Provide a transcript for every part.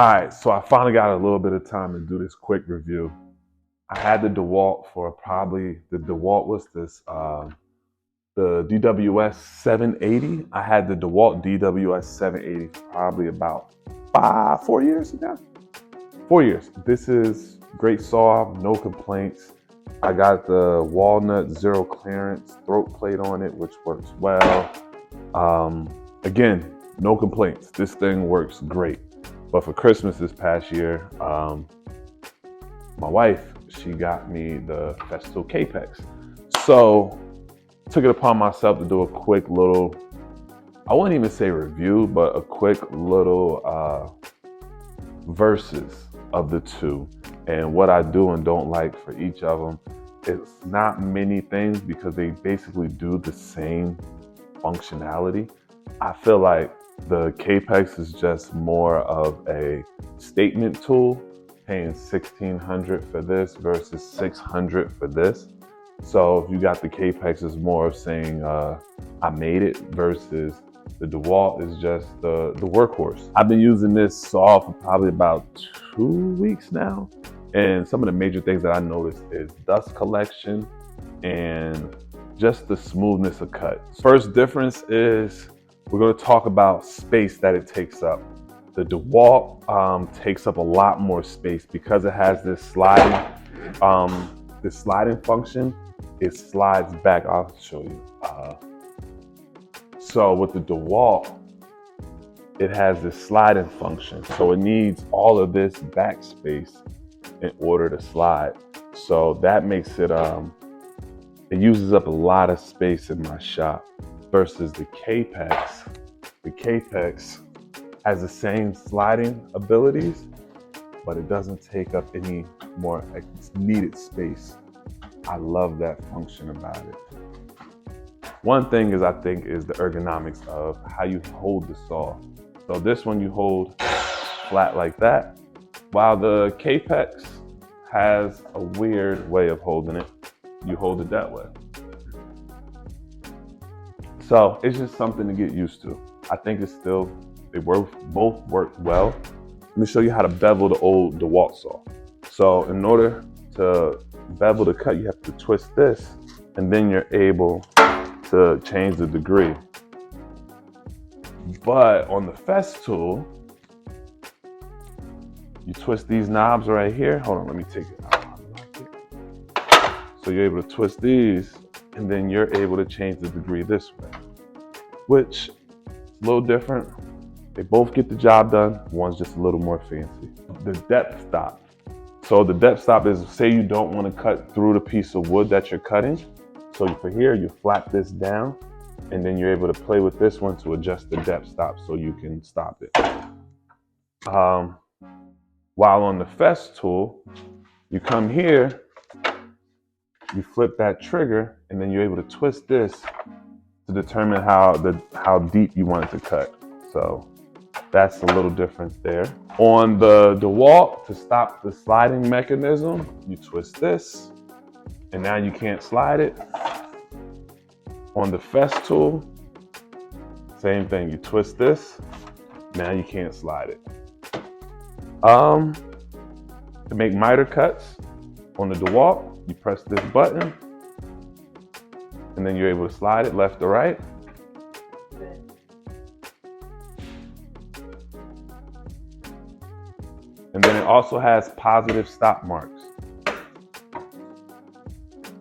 All right, so I finally got a little bit of time to do this quick review. I had the Dewalt for the Dewalt was the DWS 780. I had the Dewalt DWS 780 for probably about 4 years ago. 4 years. This is great saw, no complaints. I got the walnut zero clearance throat plate on it, which works well. Again, no complaints. This thing works great. But for Christmas this past year, my wife, she got me the Festool Kapex. So took it upon myself to do a quick little, I wouldn't even say review, but a quick little versus of the two and what I do and don't like for each of them. It's not many things because they basically do the same functionality. I feel like the Kapex is just more of a statement tool, paying $1,600 for this versus $600 for this. So if you got the Kapex, it's more of saying I made it versus the Dewalt is just the workhorse. I've been using this saw for probably about 2 weeks now. And some of the major things that I noticed is dust collection and just the smoothness of cut. First difference is we're going to talk about space that it takes up. The Dewalt takes up a lot more space because it has this sliding function. It slides back. I'll show you. So with the Dewalt, it has this sliding function. So it needs all of this backspace in order to slide. So that makes it, it uses up a lot of space in my shop versus the Kapex. The Kapex has the same sliding abilities, but it doesn't take up any more needed space. I love that function about it. One thing is, I think, is the ergonomics of how you hold the saw. So this one you hold flat like that, while the Kapex has a weird way of holding it. You hold it that way. So it's just something to get used to. I think it's still, both work well. Let me show you how to bevel the old Dewalt saw. So in order to bevel the cut, you have to twist this, and then you're able to change the degree. But on the Festool, you twist these knobs right here. Hold on, let me take it out. So you're able to twist these, and then you're able to change the degree this way, which is a little different. They both get the job done. One's just a little more fancy. The depth stop. So the depth stop is, say you don't want to cut through the piece of wood that you're cutting. So for here, you flap this down, and then you're able to play with this one to adjust the depth stop so you can stop it. While on the Festool, you come here, you flip that trigger, and then you're able to twist this to determine how deep you want it to cut. So that's a little difference there. On the Dewalt, to stop the sliding mechanism, you twist this, and now you can't slide it. On the Festool, same thing. You twist this, now you can't slide it. To make miter cuts, on the Dewalt, you press this button, and then you're able to slide it left to right. And then it also has positive stop marks.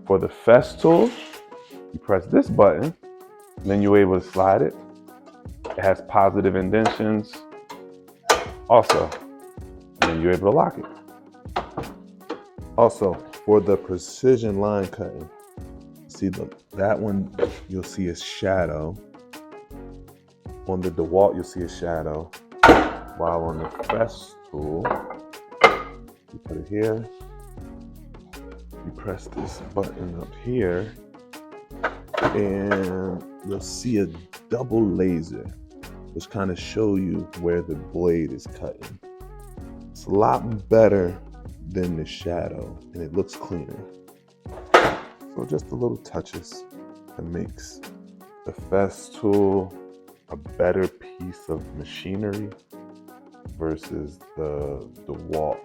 For the Festool, you press this button, and then you're able to slide it. It has positive indentions also, and then you're able to lock it. Also, for the precision line cutting, see that one, you'll see a shadow. On the Dewalt, you'll see a shadow. While on the Festool, you put it here, you press this button up here, and you'll see a double laser, which kind of show you where the blade is cutting. It's a lot better than the shadow, and it looks cleaner. So just the little touches that makes the Festool a better piece of machinery versus the Dewalt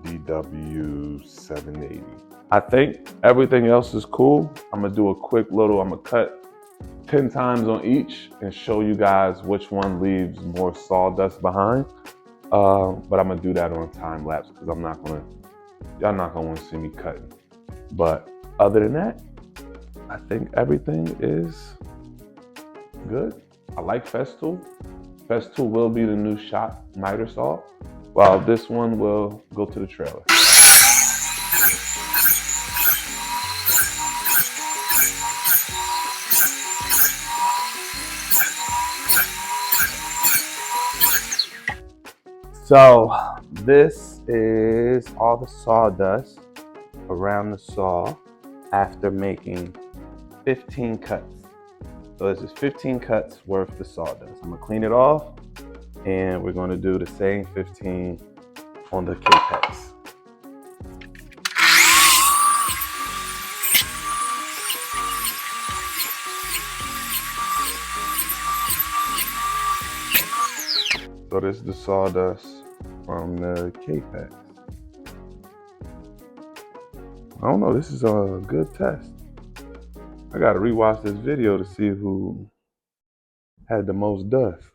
DW780. I think everything else is cool. I'm gonna do a quick little, I'm gonna cut 10 times on each and show you guys which one leaves more sawdust behind. But I'm gonna do that on time lapse because y'all not gonna want to see me cutting. But other than that, I think everything is good. I like Festool. Festool will be the new shop miter saw, while this one will go to the trailer. So this is all the sawdust around the saw after making 15 cuts. So this is 15 cuts worth of sawdust. I'm gonna clean it off and we're gonna do the same 15 on the Kapex. So this is the sawdust from the Kapex. I don't know, this is a good test. I gotta rewatch this video to see who had the most dust.